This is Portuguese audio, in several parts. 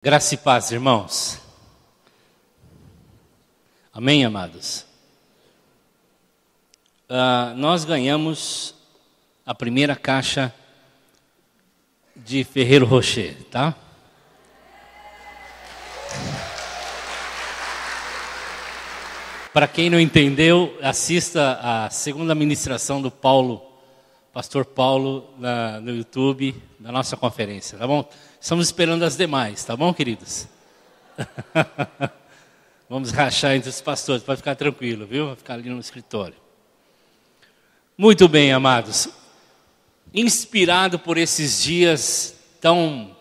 Graça e paz, irmãos. Amém, amados? Nós ganhamos a primeira caixa de Ferrero Rocher, tá? Para quem não entendeu, assista a segunda ministração do pastor Paulo, no YouTube, na nossa conferência, tá bom? Estamos esperando as demais, tá bom, queridos? Vamos rachar entre os pastores, pode ficar tranquilo, viu? Vai ficar ali no escritório. Muito bem, amados. Inspirado por esses dias tão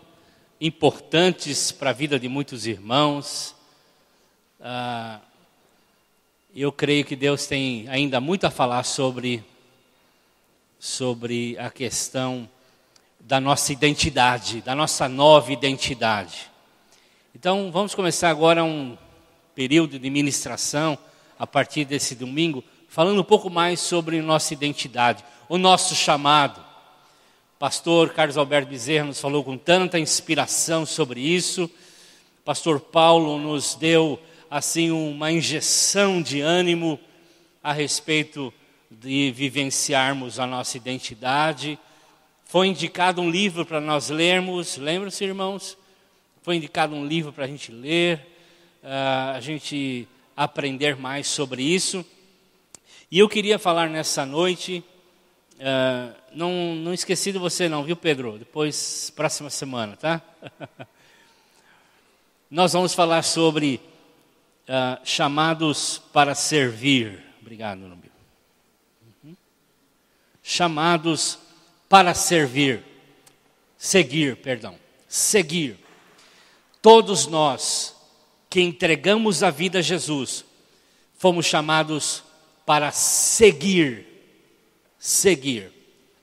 importantes para a vida de muitos irmãos, eu creio que Deus tem ainda muito a falar sobre a questão da nossa identidade, da nossa nova identidade. Então, vamos começar agora um período de ministração, a partir desse domingo, falando um pouco mais sobre nossa identidade, o nosso chamado. O pastor Carlos Alberto Bezerra nos falou com tanta inspiração sobre isso. O pastor Paulo nos deu, assim, uma injeção de ânimo a respeito de vivenciarmos a nossa identidade. Foi indicado um livro para nós lermos, lembram-se, irmãos? Foi indicado um livro para a gente ler, a gente aprender mais sobre isso. E eu queria falar nessa noite, não esqueci de você não, viu, Pedro? Depois, próxima semana, tá? Nós vamos falar sobre chamados para servir. Obrigado, Nubio. Chamados para seguir. Todos nós que entregamos a vida a Jesus, fomos chamados para seguir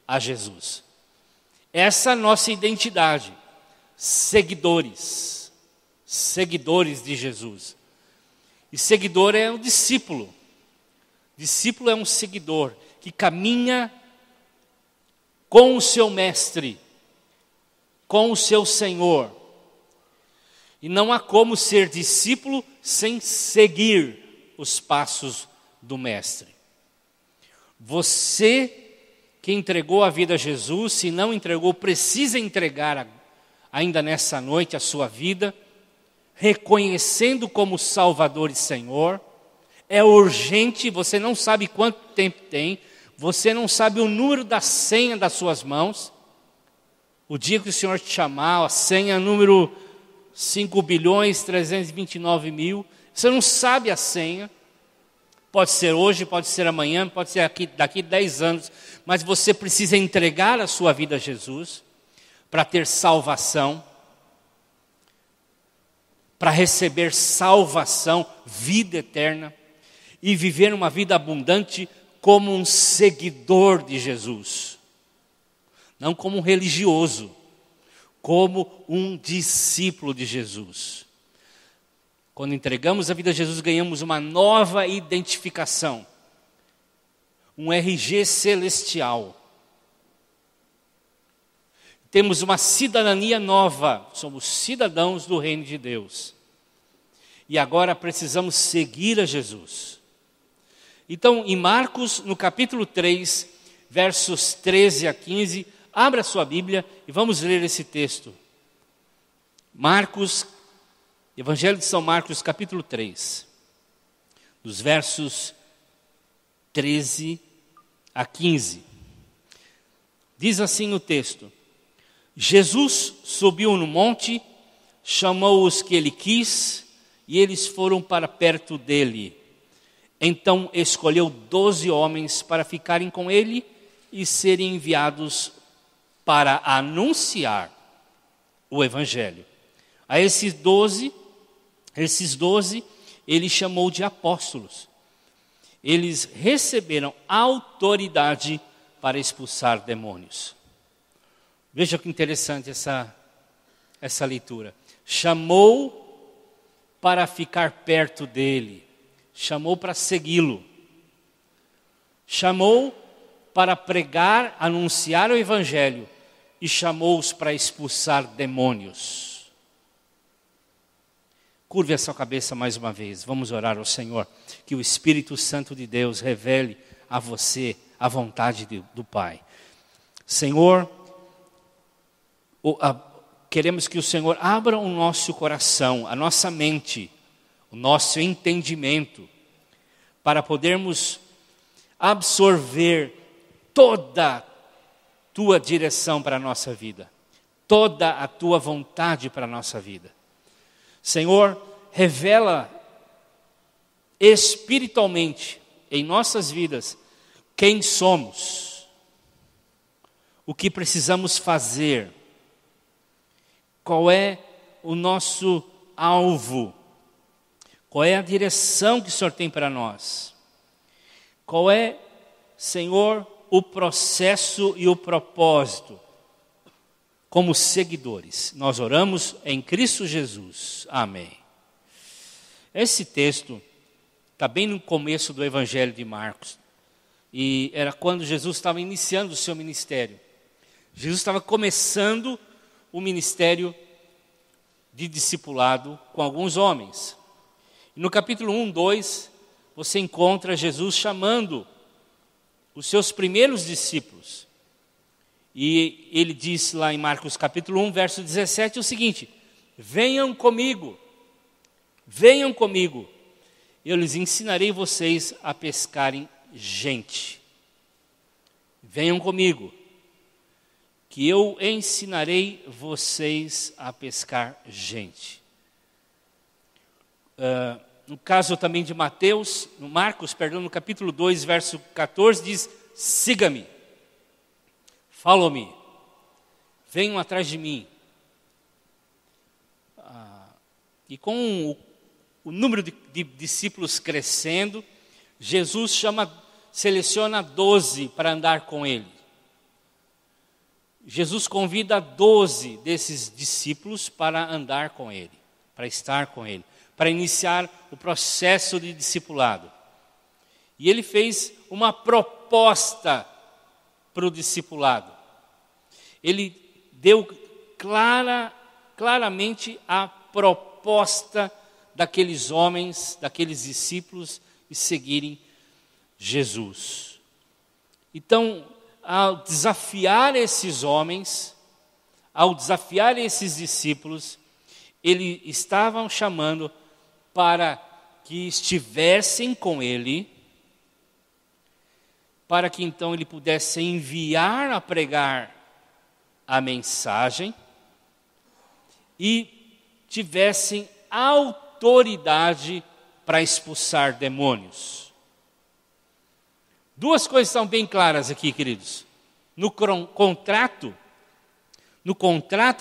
a Jesus. Essa é a nossa identidade, seguidores de Jesus. E seguidor é um discípulo. Discípulo é um seguidor que caminha com o seu mestre, com o seu Senhor. E não há como ser discípulo sem seguir os passos do mestre. Você que entregou a vida a Jesus, se não entregou, precisa entregar ainda nessa noite a sua vida, reconhecendo como Salvador e Senhor. É urgente, você não sabe quanto tempo tem, você não sabe o número da senha das suas mãos. O dia que o Senhor te chamar, a senha número 5.329.000, você não sabe a senha. Pode ser hoje, pode ser amanhã, pode ser daqui 10 anos, mas você precisa entregar a sua vida a Jesus para ter salvação, para receber salvação, vida eterna e viver uma vida abundante como um seguidor de Jesus, não como um religioso, como um discípulo de Jesus. Quando entregamos a vida a Jesus, ganhamos uma nova identificação, um RG celestial. Temos uma cidadania nova, somos cidadãos do reino de Deus. E agora precisamos seguir a Jesus. Então, em Marcos, no capítulo 3, versos 13 a 15, abra sua Bíblia e vamos ler esse texto. Marcos, Evangelho de São Marcos, capítulo 3, dos versos 13 a 15. Diz assim o texto: Jesus subiu no monte, chamou os que ele quis, e eles foram para perto dele. Então escolheu 12 homens para ficarem com ele e serem enviados para anunciar o Evangelho. A esses 12, ele chamou de apóstolos. Eles receberam autoridade para expulsar demônios. Veja que interessante essa leitura. Chamou para ficar perto dele. Chamou para segui-lo. Chamou para pregar, anunciar o Evangelho. E chamou-os para expulsar demônios. Curve a sua cabeça mais uma vez. Vamos orar ao Senhor. Que o Espírito Santo de Deus revele a você a vontade do Pai. Senhor, queremos que o Senhor abra o nosso coração, a nossa mente, o nosso entendimento, para podermos absorver toda a tua direção para a nossa vida, toda a tua vontade para a nossa vida. Senhor, revela espiritualmente em nossas vidas quem somos, o que precisamos fazer, qual é o nosso alvo, qual é a direção que o Senhor tem para nós, qual é, Senhor, o processo e o propósito como seguidores. Nós oramos em Cristo Jesus. Amém. Esse texto está bem no começo do Evangelho de Marcos. E era quando Jesus estava iniciando o seu ministério. Jesus estava começando o ministério de discipulado com alguns homens. E no capítulo 1, 2, você encontra Jesus chamando os seus primeiros discípulos. E ele diz lá em Marcos capítulo 1, verso 17 o seguinte: venham comigo, eu lhes ensinarei vocês a pescarem gente. Venham comigo, que eu ensinarei vocês a pescar gente. No caso também de Marcos, no capítulo 2, verso 14, diz: siga-me. Follow-me, venham atrás de mim. E com o número de discípulos crescendo, Jesus seleciona 12 para andar com ele. Jesus convida 12 desses discípulos para andar com ele, para estar com ele, para iniciar o processo de discipulado. E ele fez uma proposta para o discipulado. Ele deu claramente a proposta daqueles homens, daqueles discípulos, de seguirem Jesus. Então, ao desafiar esses homens, ao desafiar esses discípulos, ele estavam chamando para que estivessem com ele, para que então ele pudesse enviar a pregar a mensagem e tivessem autoridade para expulsar demônios. Duas coisas estão bem claras aqui, queridos. No contrato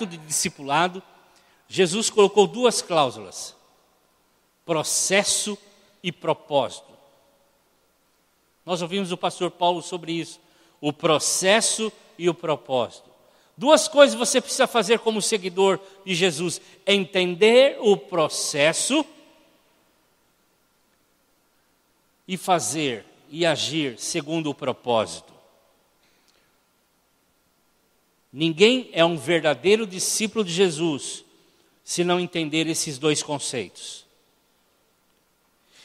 de discipulado, Jesus colocou duas cláusulas: processo e propósito. Nós ouvimos o pastor Paulo sobre isso, o processo e o propósito. Duas coisas você precisa fazer como seguidor de Jesus: entender o processo e fazer e agir segundo o propósito. Ninguém é um verdadeiro discípulo de Jesus se não entender esses dois conceitos.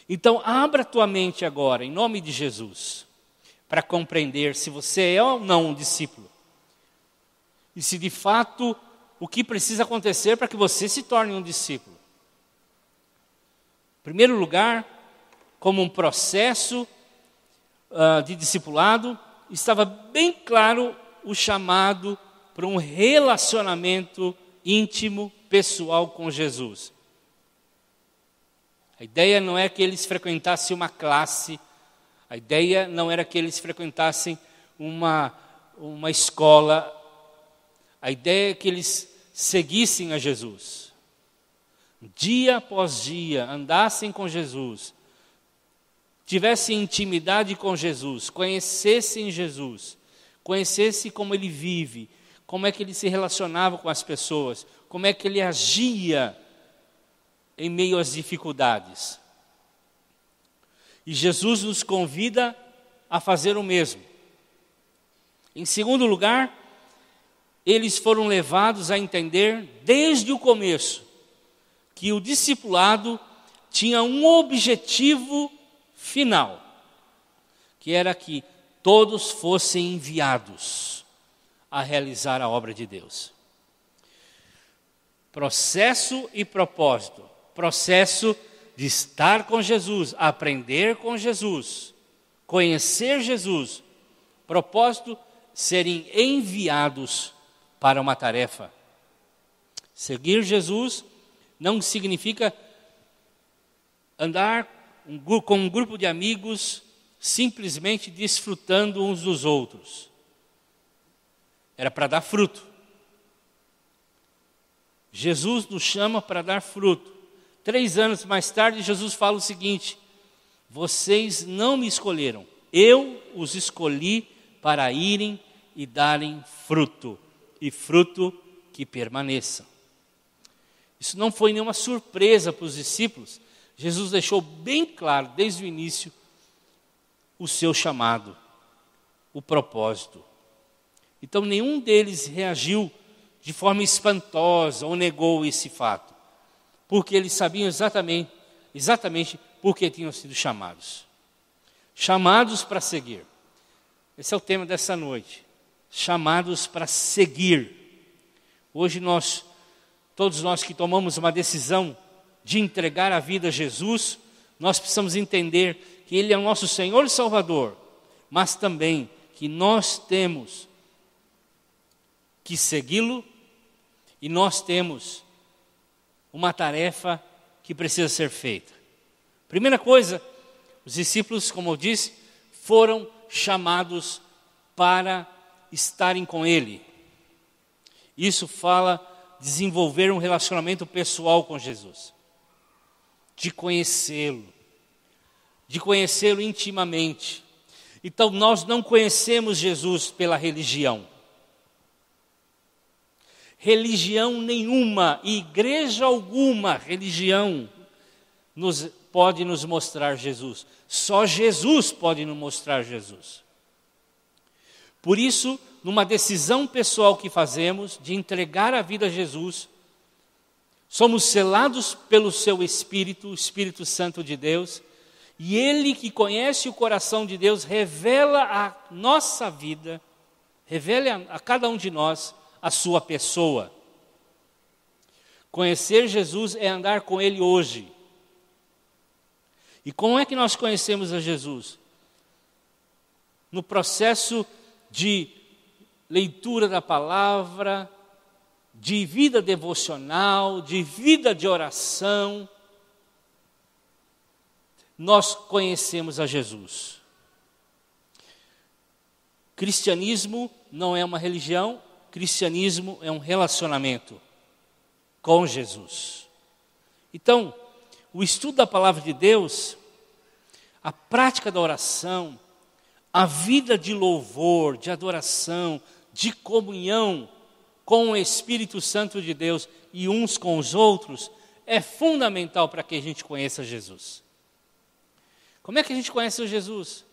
Então, abra a tua mente agora, em nome de Jesus, para compreender se você é ou não um discípulo. E se de fato, o que precisa acontecer para que você se torne um discípulo. Em primeiro lugar, como um processo de discipulado, estava bem claro o chamado para um relacionamento íntimo, pessoal com Jesus. A ideia não é que eles frequentassem uma classe, a ideia não era que eles frequentassem uma escola, a ideia é que eles seguissem a Jesus. Dia após dia, andassem com Jesus, tivessem intimidade com Jesus, conhecessem Jesus, conhecessem como Ele vive, como é que Ele se relacionava com as pessoas, como é que Ele agia em meio às dificuldades. E Jesus nos convida a fazer o mesmo. Em segundo lugar, eles foram levados a entender desde o começo que que o discipulado tinha um objetivo final, que era que todos fossem enviados a realizar a obra de Deus. Processo e propósito. Processo de estar com Jesus, aprender com Jesus, conhecer Jesus. Propósito, serem enviados para uma tarefa. Seguir Jesus não significa andar com um grupo de amigos simplesmente desfrutando uns dos outros. Era para dar fruto. Jesus nos chama para dar fruto. 3 anos mais tarde, Jesus fala o seguinte: vocês não me escolheram, eu os escolhi para irem e darem fruto, e fruto que permaneça. Isso não foi nenhuma surpresa para os discípulos. Jesus deixou bem claro, desde o início, o seu chamado, o propósito. Então, nenhum deles reagiu de forma espantosa ou negou esse fato, porque eles sabiam exatamente por que tinham sido chamados. Chamados para seguir. Esse é o tema dessa noite. Chamados para seguir. Hoje todos nós que tomamos uma decisão de entregar a vida a Jesus, nós precisamos entender que Ele é o nosso Senhor e Salvador, mas também que nós temos que segui-lo e nós temos uma tarefa que precisa ser feita. Primeira coisa, os discípulos, como eu disse, foram chamados para estarem com Ele. Isso fala desenvolver um relacionamento pessoal com Jesus, de conhecê-lo intimamente. Então nós não conhecemos Jesus pela religião. Religião nenhuma, igreja alguma, religião pode nos mostrar Jesus. Só Jesus pode nos mostrar Jesus. Por isso, numa decisão pessoal que fazemos de entregar a vida a Jesus, somos selados pelo seu Espírito, o Espírito Santo de Deus, e Ele que conhece o coração de Deus, revela a nossa vida, revela a cada um de nós a sua pessoa. Conhecer Jesus é andar com Ele hoje. E como é que nós conhecemos a Jesus? No processo de leitura da palavra, de vida devocional, de vida de oração, nós conhecemos a Jesus. Cristianismo não é uma religião, cristianismo é um relacionamento com Jesus. Então, o estudo da palavra de Deus, a prática da oração, a vida de louvor, de adoração, de comunhão com o Espírito Santo de Deus e uns com os outros, é fundamental para que a gente conheça Jesus. Como é que a gente conhece Jesus?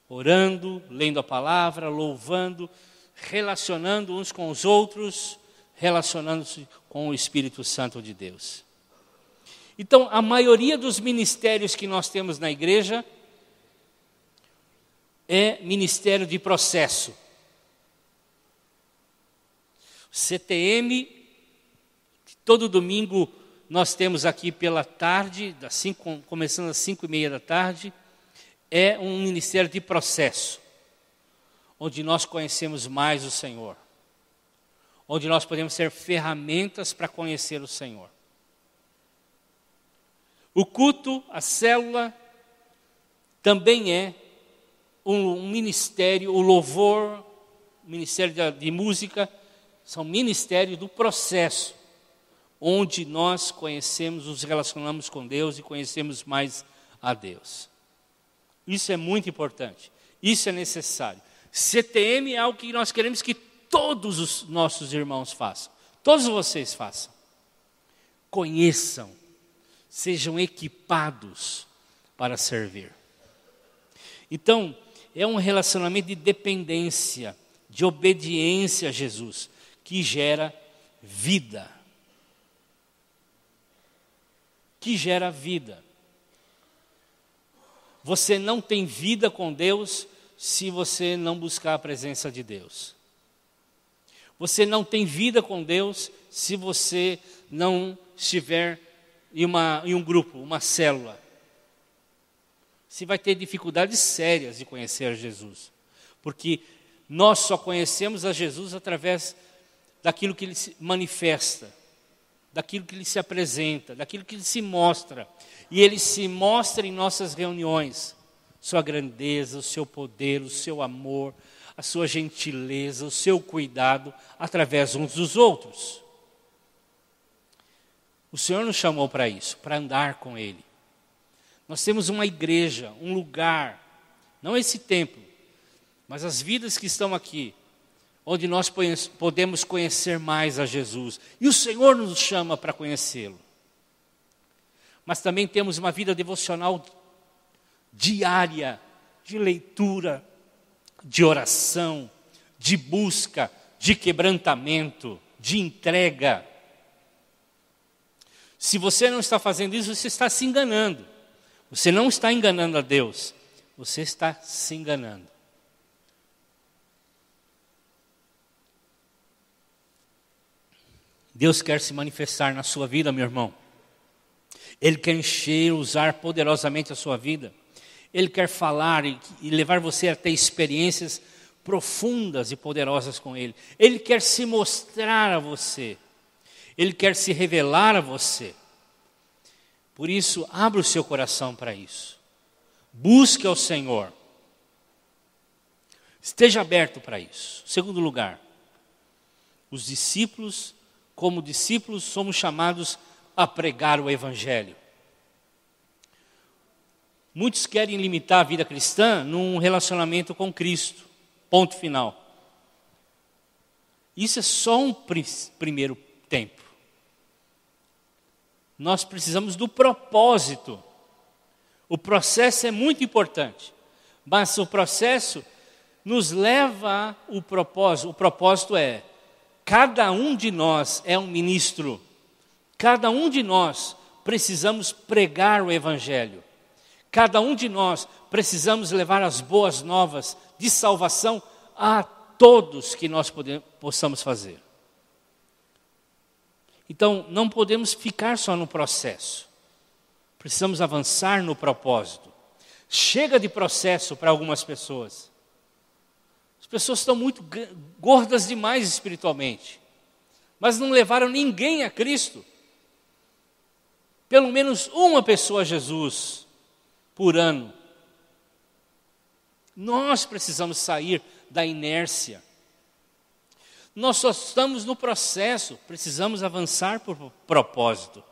Orando, lendo a palavra, louvando, relacionando uns com os outros, relacionando-se com o Espírito Santo de Deus. Então, a maioria dos ministérios que nós temos na igreja é ministério de processo. CTM, todo domingo nós temos aqui pela tarde, começando às 5:30 da tarde, é um ministério de processo, onde nós conhecemos mais o Senhor, onde nós podemos ser ferramentas para conhecer o Senhor. O culto, a célula, também é um ministério, o louvor, o ministério de música, são ministérios do processo, onde nós conhecemos, nos relacionamos com Deus e conhecemos mais a Deus. Isso é muito importante, isso é necessário. CTM é algo que nós queremos que todos os nossos irmãos façam, todos vocês façam. Conheçam, sejam equipados para servir. Então, é um relacionamento de dependência, de obediência a Jesus, que gera vida. que gera vida. Você não tem vida com Deus se você não buscar a presença de Deus. Você não tem vida com Deus se você não estiver em um grupo, uma célula. Você vai ter dificuldades sérias de conhecer a Jesus. Porque nós só conhecemos a Jesus através daquilo que Ele se manifesta, daquilo que Ele se apresenta, daquilo que Ele se mostra. E Ele se mostra em nossas reuniões. Sua grandeza, o seu poder, o seu amor, a sua gentileza, o seu cuidado, através uns dos outros. O Senhor nos chamou para isso, para andar com Ele. Nós temos uma igreja, um lugar, não esse templo, mas as vidas que estão aqui, onde nós podemos conhecer mais a Jesus. E o Senhor nos chama para conhecê-lo. Mas também temos uma vida devocional diária, de leitura, de oração, de busca, de quebrantamento, de entrega. Se você não está fazendo isso, você está se enganando. Você não está enganando a Deus, você está se enganando. Deus quer se manifestar na sua vida, meu irmão. Ele quer encher, usar poderosamente a sua vida. Ele quer falar e levar você a ter experiências profundas e poderosas com Ele. Ele quer se mostrar a você. Ele quer se revelar a você. Por isso, abra o seu coração para isso. Busque ao Senhor. Esteja aberto para isso. Segundo lugar, os discípulos, como discípulos, somos chamados a pregar o Evangelho. Muitos querem limitar a vida cristã num relacionamento com Cristo. Ponto final. Isso é só um primeiro tempo. Nós precisamos do propósito. O processo é muito importante, mas o processo nos leva ao propósito. O propósito é, cada um de nós é um ministro. Cada um de nós precisamos pregar o Evangelho. Cada um de nós precisamos levar as boas novas de salvação a todos que nós possamos fazer. Então, não podemos ficar só no processo. Precisamos avançar no propósito. Chega de processo para algumas pessoas. As pessoas estão muito gordas demais espiritualmente, mas não levaram ninguém a Cristo. Pelo menos uma pessoa a Jesus por ano. Nós precisamos sair da inércia. Nós só estamos no processo, precisamos avançar por propósito.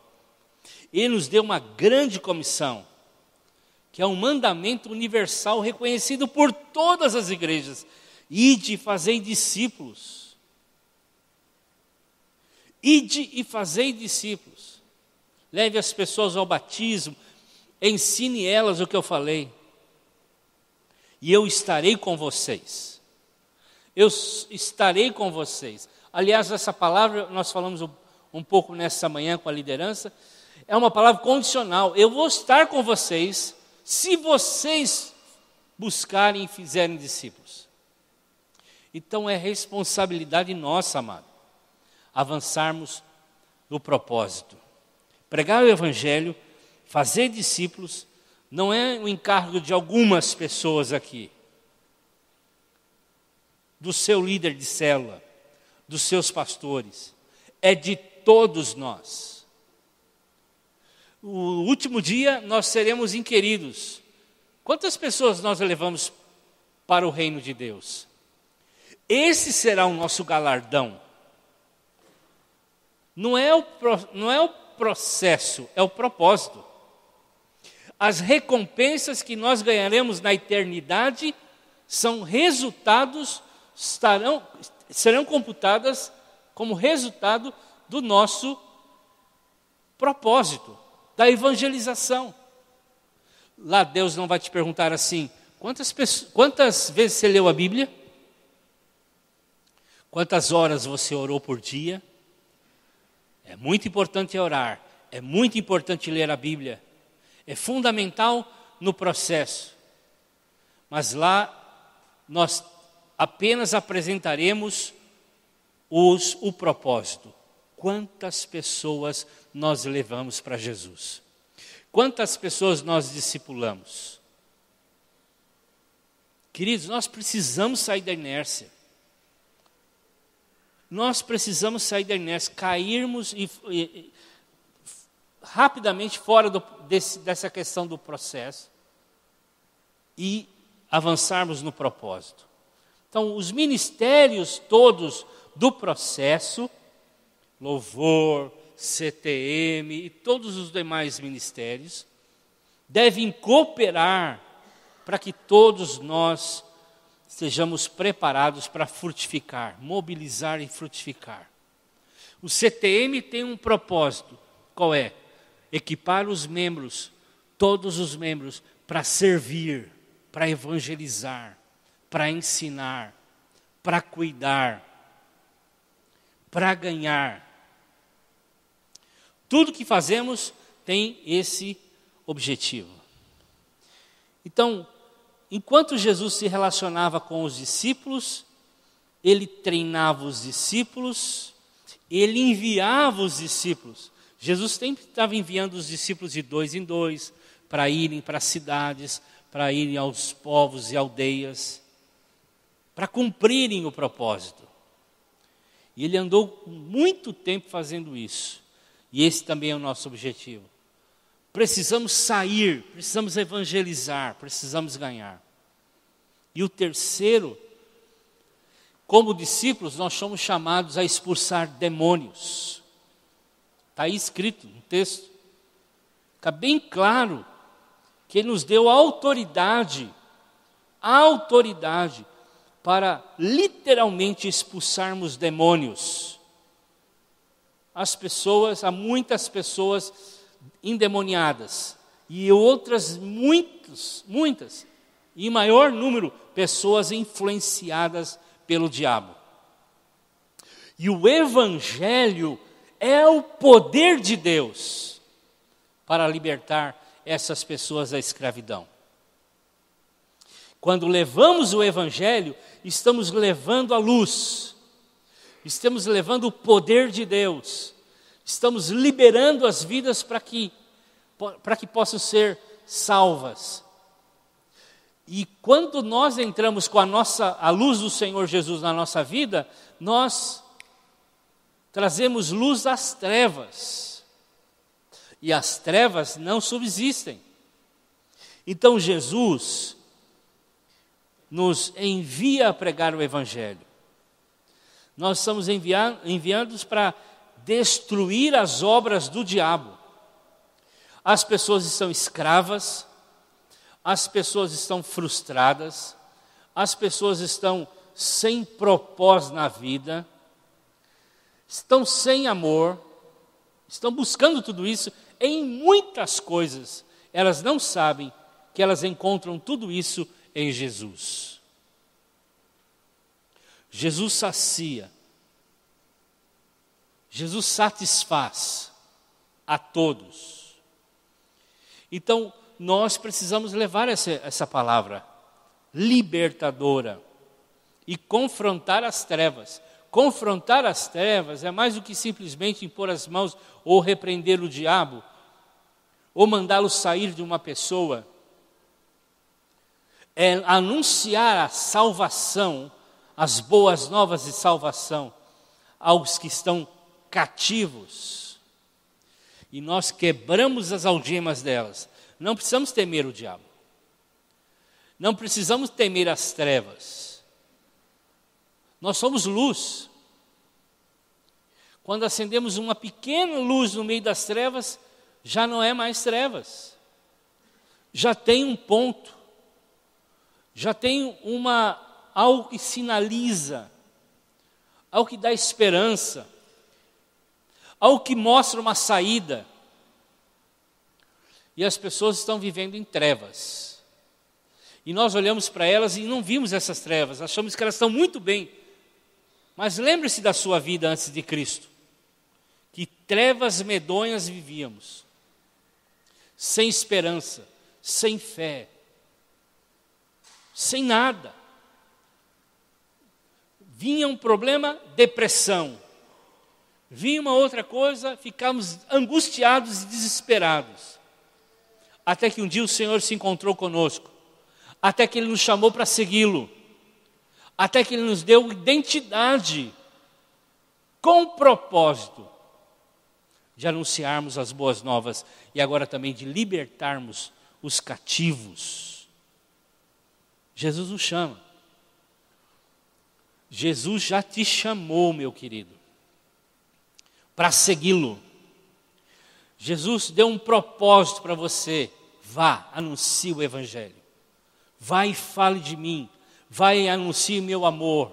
Ele nos deu uma grande comissão, que é um mandamento universal reconhecido por todas as igrejas. Ide e fazei discípulos. Ide e fazei discípulos. Leve as pessoas ao batismo, ensine elas o que eu falei. E eu estarei com vocês. Eu estarei com vocês. Aliás, essa palavra, nós falamos um pouco nessa manhã com a liderança, é uma palavra condicional. Eu vou estar com vocês se vocês buscarem e fizerem discípulos. Então é responsabilidade nossa, amado, avançarmos no propósito. Pregar o Evangelho, fazer discípulos, não é o encargo de algumas pessoas aqui. Do seu líder de célula, dos seus pastores, é de todos nós. O último dia nós seremos inquiridos. Quantas pessoas nós levamos para o reino de Deus? Esse será o nosso galardão. Não é o processo, é o propósito. As recompensas que nós ganharemos na eternidade são resultados, serão computadas como resultado do nosso propósito, da evangelização. Lá Deus não vai te perguntar assim, quantas vezes você leu a Bíblia? Quantas horas você orou por dia? É muito importante orar, É muito importante ler a Bíblia. É fundamental no processo. Mas lá nós apenas apresentaremos o propósito. Quantas pessoas nós levamos para Jesus? Quantas pessoas nós discipulamos? Queridos, nós precisamos sair da inércia. Nós precisamos sair da inércia, cairmos rapidamente fora dessa questão do processo e avançarmos no propósito. Então, os ministérios todos do processo, louvor, CTM e todos os demais ministérios, devem cooperar para que todos nós estejamos preparados para frutificar, mobilizar e frutificar. O CTM tem um propósito, qual é? Equipar os membros, todos os membros, para servir, para evangelizar, para ensinar, para cuidar, para ganhar. Tudo que fazemos tem esse objetivo. Então, enquanto Jesus se relacionava com os discípulos, ele treinava os discípulos, ele enviava os discípulos. Jesus sempre estava enviando os discípulos de 2 em 2 para irem para as cidades, para irem aos povos e aldeias, para cumprirem o propósito. E ele andou muito tempo fazendo isso. E esse também é o nosso objetivo. Precisamos sair, precisamos evangelizar, precisamos ganhar. E o terceiro, como discípulos, nós somos chamados a expulsar demônios. Está aí escrito no texto. Fica bem claro que Ele nos deu autoridade para literalmente expulsarmos demônios. Há muitas pessoas endemoniadas e outras muitas, e em maior número, pessoas influenciadas pelo diabo. E o Evangelho é o poder de Deus para libertar essas pessoas da escravidão. Quando levamos o Evangelho, estamos levando a luz, estamos levando o poder de Deus, estamos liberando as vidas para que possam ser salvas. E quando nós entramos com a luz do Senhor Jesus na nossa vida, nós trazemos luz às trevas. E as trevas não subsistem. Então Jesus nos envia a pregar o Evangelho. Nós somos enviados para destruir as obras do diabo. As pessoas estão escravas, as pessoas estão frustradas, as pessoas estão sem propósito na vida, estão sem amor, estão buscando tudo isso em muitas coisas. Elas não sabem que elas encontram tudo isso em Jesus. Jesus sacia, Jesus satisfaz a todos. Então, nós precisamos levar essa palavra libertadora e confrontar as trevas. Confrontar as trevas é mais do que simplesmente impor as mãos ou repreender o diabo, ou mandá-lo sair de uma pessoa. É anunciar a salvação, as boas novas de salvação aos que estão cativos. E nós quebramos as algemas delas. Não precisamos temer o diabo. Não precisamos temer as trevas. Nós somos luz. Quando acendemos uma pequena luz no meio das trevas, já não é mais trevas. Já tem um ponto. Já tem algo que sinaliza, algo que dá esperança, algo que mostra uma saída. E as pessoas estão vivendo em trevas. E nós olhamos para elas e não vimos essas trevas, achamos que elas estão muito bem. Mas lembre-se da sua vida antes de Cristo. que trevas medonhas vivíamos, sem esperança, sem fé, sem nada. Vinha um problema, depressão. Vinha uma outra coisa, ficávamos angustiados e desesperados. Até que um dia o Senhor se encontrou conosco. Até que Ele nos chamou para segui-lo. Até que Ele nos deu identidade, com o propósito de anunciarmos as boas novas e agora também de libertarmos os cativos. Jesus nos chama. Jesus já te chamou, meu querido, para segui-lo. Jesus deu um propósito para você. Vá, anuncie o Evangelho. Vá e fale de mim. Vá e anuncie meu amor.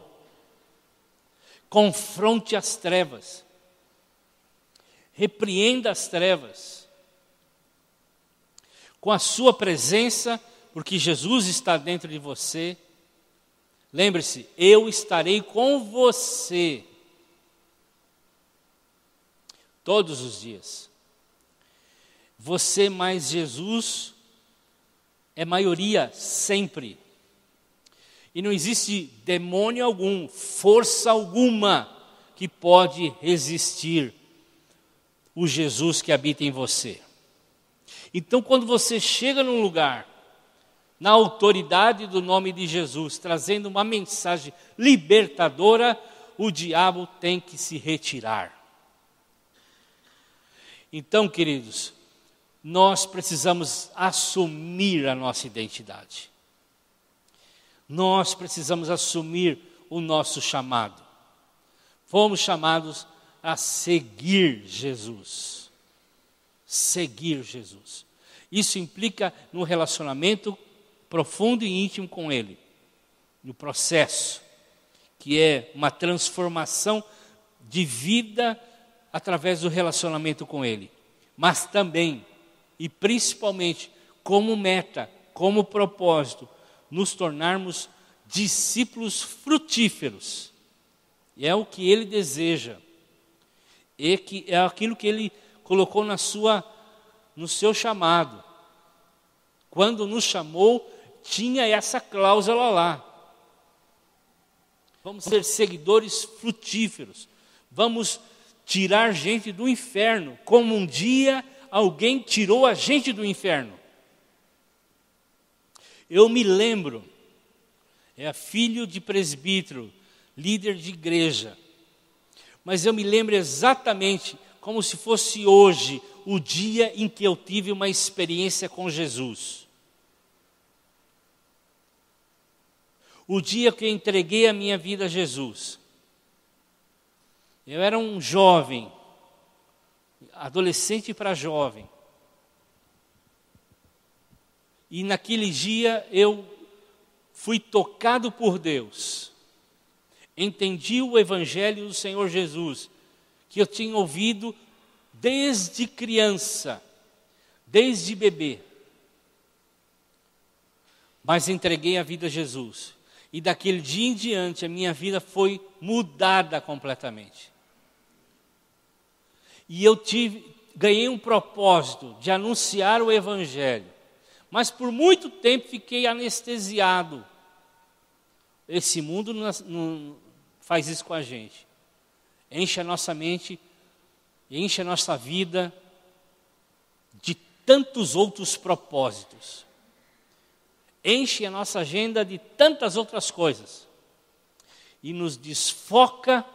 Confronte as trevas. Repreenda as trevas. Com a sua presença, porque Jesus está dentro de você. Lembre-se, eu estarei com você todos os dias. Você mais Jesus é maioria sempre. E não existe demônio algum, força alguma que pode resistir o Jesus que habita em você. Então, quando você chega num lugar, na autoridade do nome de Jesus, trazendo uma mensagem libertadora, o diabo tem que se retirar. Então, queridos, nós precisamos assumir a nossa identidade. Nós precisamos assumir o nosso chamado. Fomos chamados a seguir Jesus. Seguir Jesus. Isso implica no relacionamento profundo e íntimo com Ele. No processo, que é uma transformação de vida através do relacionamento com Ele. Mas também, e principalmente, como meta, como propósito, nos tornarmos discípulos frutíferos. E é o que Ele deseja. É aquilo que Ele colocou no seu chamado. Quando nos chamou, tinha essa cláusula lá. Vamos ser seguidores frutíferos. Vamos tirar gente do inferno, como um dia alguém tirou a gente do inferno. Eu me lembro, filho de presbítero, líder de igreja, mas eu me lembro exatamente como se fosse hoje, o dia em que eu tive uma experiência com Jesus. O dia que eu entreguei a minha vida a Jesus. Eu era um jovem, adolescente para jovem. E naquele dia eu fui tocado por Deus. Entendi o Evangelho do Senhor Jesus, que eu tinha ouvido desde criança, desde bebê. Mas entreguei a vida a Jesus. E daquele dia em diante a minha vida foi mudada completamente. E eu ganhei um propósito de anunciar o Evangelho. Mas por muito tempo fiquei anestesiado. Esse mundo não faz isso com a gente. Enche a nossa mente, enche a nossa vida de tantos outros propósitos. Enche a nossa agenda de tantas outras coisas. E nos desfoca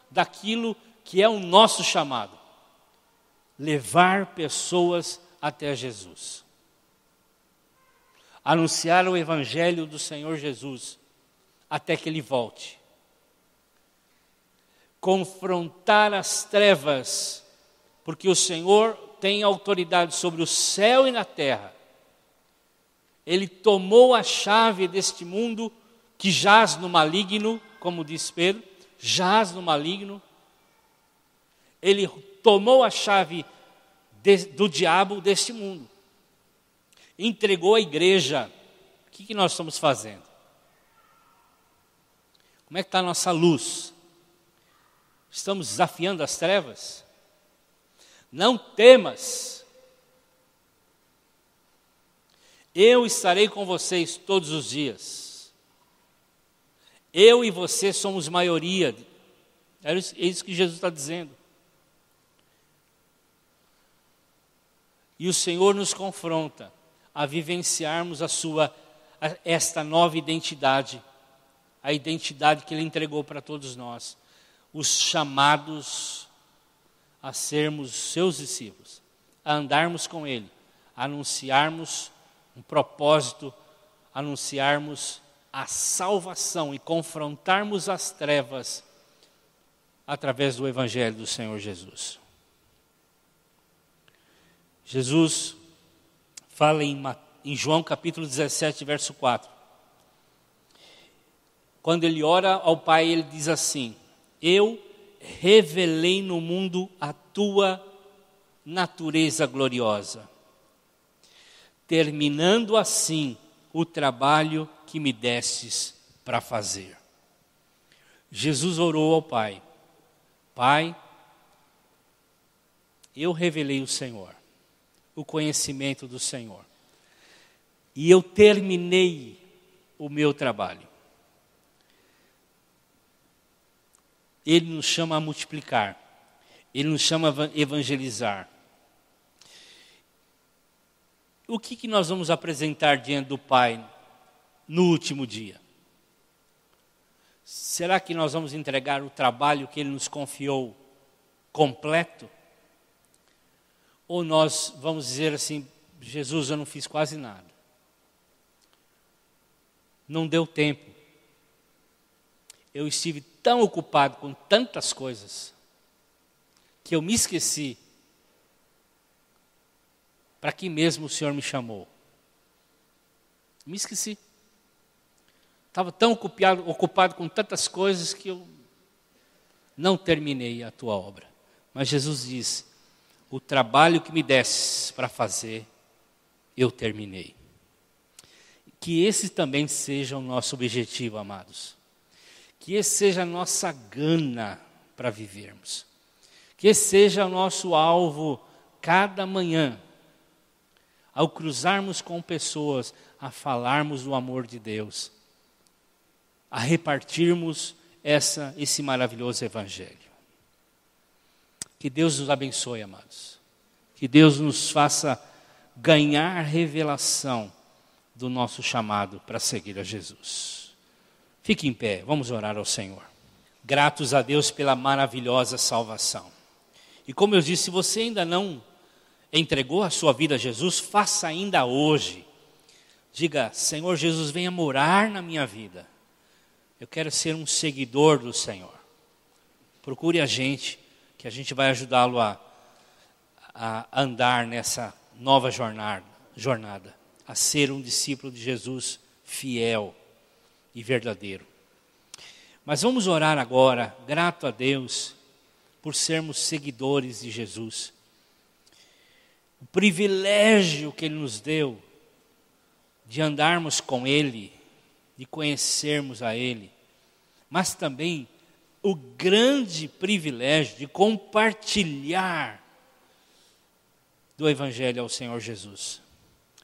daquilo que é o nosso chamado. Levar pessoas até Jesus. Anunciar o Evangelho do Senhor Jesus até que Ele volte. Confrontar as trevas, porque o Senhor tem autoridade sobre o céu e na terra. Ele tomou a chave deste mundo que jaz no maligno, como diz Pedro, jaz no maligno. Ele tomou a chave do diabo deste mundo. Entregou a igreja. O que nós estamos fazendo? Como é que está a nossa luz? Estamos desafiando as trevas? Não temas. Eu estarei com vocês todos os dias. Eu e você somos maioria. É isso que Jesus está dizendo. E o Senhor nos confronta a vivenciarmos esta nova identidade, a identidade que Ele entregou para todos nós, os chamados a sermos seus discípulos, a andarmos com Ele, a anunciarmos um propósito, anunciarmos a salvação e confrontarmos as trevas através do Evangelho do Senhor Jesus. Jesus fala em João capítulo 17, verso 4. Quando ele ora ao Pai, ele diz assim: eu revelei no mundo a tua natureza gloriosa, terminando assim o trabalho que me destes para fazer. Jesus orou ao Pai: Pai, eu revelei o Senhor, o conhecimento do Senhor, e eu terminei o meu trabalho. Ele nos chama a multiplicar, Ele nos chama a evangelizar. O que nós vamos apresentar diante do Pai no último dia? Será que nós vamos entregar o trabalho que Ele nos confiou completo? Ou nós vamos dizer assim: Jesus, eu não fiz quase nada. Não deu tempo. Eu estive tão ocupado com tantas coisas que eu me esqueci. Para que mesmo o Senhor me chamou? Me esqueci. Estava tão ocupado com tantas coisas que eu não terminei a tua obra. Mas Jesus diz: o trabalho que me desses para fazer, eu terminei. Que esse também seja o nosso objetivo, amados. Que esse seja a nossa gana para vivermos. Que esse seja o nosso alvo cada manhã. Ao cruzarmos com pessoas, a falarmos do amor de Deus. A repartirmos esse maravilhoso evangelho. Que Deus nos abençoe, amados. Que Deus nos faça ganhar revelação do nosso chamado para seguir a Jesus. Fique em pé, vamos orar ao Senhor. Gratos a Deus pela maravilhosa salvação. E como eu disse, se você ainda não entregou a sua vida a Jesus, faça ainda hoje. Diga: Senhor Jesus, venha morar na minha vida. Eu quero ser um seguidor do Senhor. Procure a gente, que a gente vai ajudá-lo a andar nessa nova jornada, a ser um discípulo de Jesus fiel e verdadeiro. Mas vamos orar agora, grato a Deus, por sermos seguidores de Jesus. O privilégio que Ele nos deu de andarmos com Ele, de conhecermos a Ele, mas também o grande privilégio de compartilhar do Evangelho ao Senhor Jesus.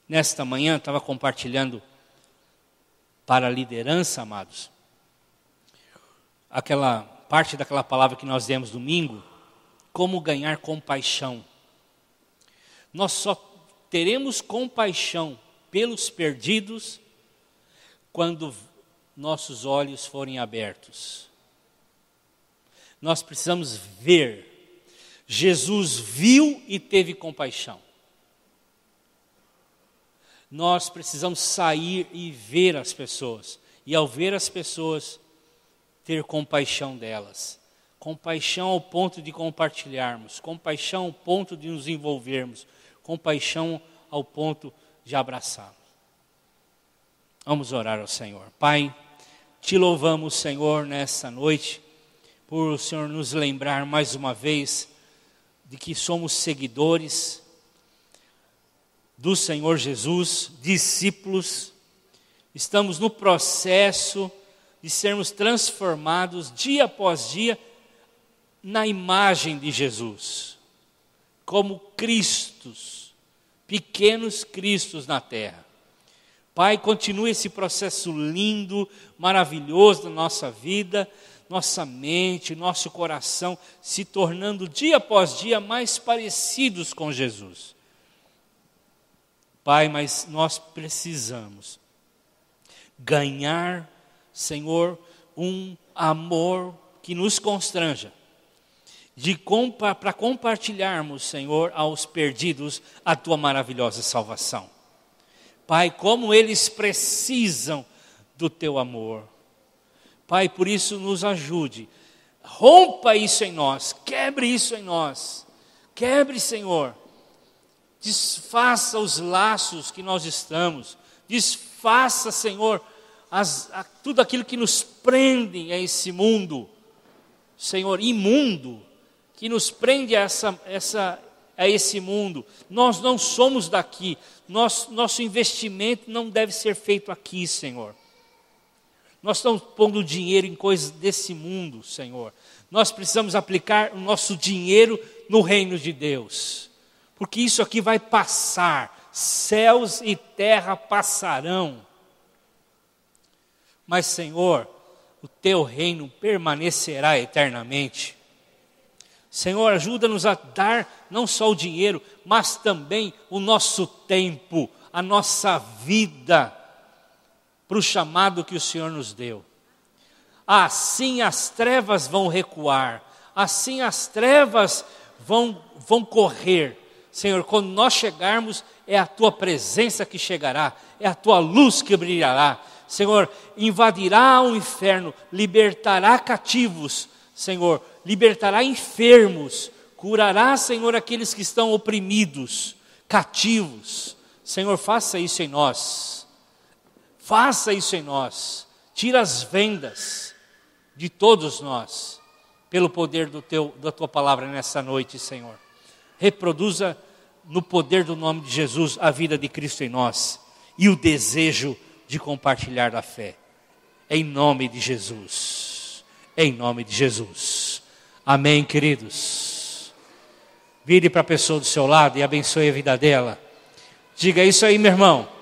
Nesta manhã, estava compartilhando para a liderança, amados, aquela parte daquela palavra que nós demos domingo, como ganhar compaixão. Nós só teremos compaixão pelos perdidos quando nossos olhos forem abertos. Nós precisamos ver. Jesus viu e teve compaixão. Nós precisamos sair e ver as pessoas. E ao ver as pessoas, ter compaixão delas. Compaixão ao ponto de compartilharmos. Compaixão ao ponto de nos envolvermos. Compaixão ao ponto de abraçarmos. Vamos orar ao Senhor. Pai, te louvamos, Senhor, nessa noite, por o Senhor nos lembrar mais uma vez de que somos seguidores do Senhor Jesus, discípulos. Estamos no processo de sermos transformados dia após dia na imagem de Jesus. como Cristos, pequenos Cristos na terra. Pai, continue esse processo lindo, maravilhoso da nossa vida, nossa mente, nosso coração, se tornando dia após dia mais parecidos com Jesus. Pai, mas nós precisamos ganhar, Senhor, um amor que nos constranja, para compartilharmos, Senhor, aos perdidos a Tua maravilhosa salvação. Pai, como eles precisam do Teu amor. Pai, por isso nos ajude, rompa isso em nós, quebre isso em nós, quebre, Senhor, desfaça os laços que nós estamos, desfaça, Senhor, tudo aquilo que nos prende a esse mundo, Senhor, imundo, que nos prende a esse mundo. Nós não somos daqui, nosso investimento não deve ser feito aqui, Senhor. Nós estamos pondo dinheiro em coisas desse mundo, Senhor. Nós precisamos aplicar o nosso dinheiro no reino de Deus. Porque isso aqui vai passar. Céus e terra passarão. Mas, Senhor, o Teu reino permanecerá eternamente. Senhor, ajuda-nos a dar não só o dinheiro, mas também o nosso tempo, a nossa vida, para o chamado que o Senhor nos deu. Assim as trevas vão recuar, assim as trevas vão correr. Senhor, quando nós chegarmos, é a Tua presença que chegará, é a Tua luz que brilhará. Senhor, invadirá o inferno, libertará cativos, Senhor, libertará enfermos, curará, Senhor, aqueles que estão oprimidos, cativos. Senhor, faça isso em nós. Faça isso em nós, tira as vendas de todos nós, pelo poder da Tua palavra nessa noite, Senhor. Reproduza no poder do nome de Jesus a vida de Cristo em nós e o desejo de compartilhar da fé. Em nome de Jesus, em nome de Jesus. Amém, queridos. Vire para a pessoa do seu lado e abençoe a vida dela. Diga isso aí, meu irmão.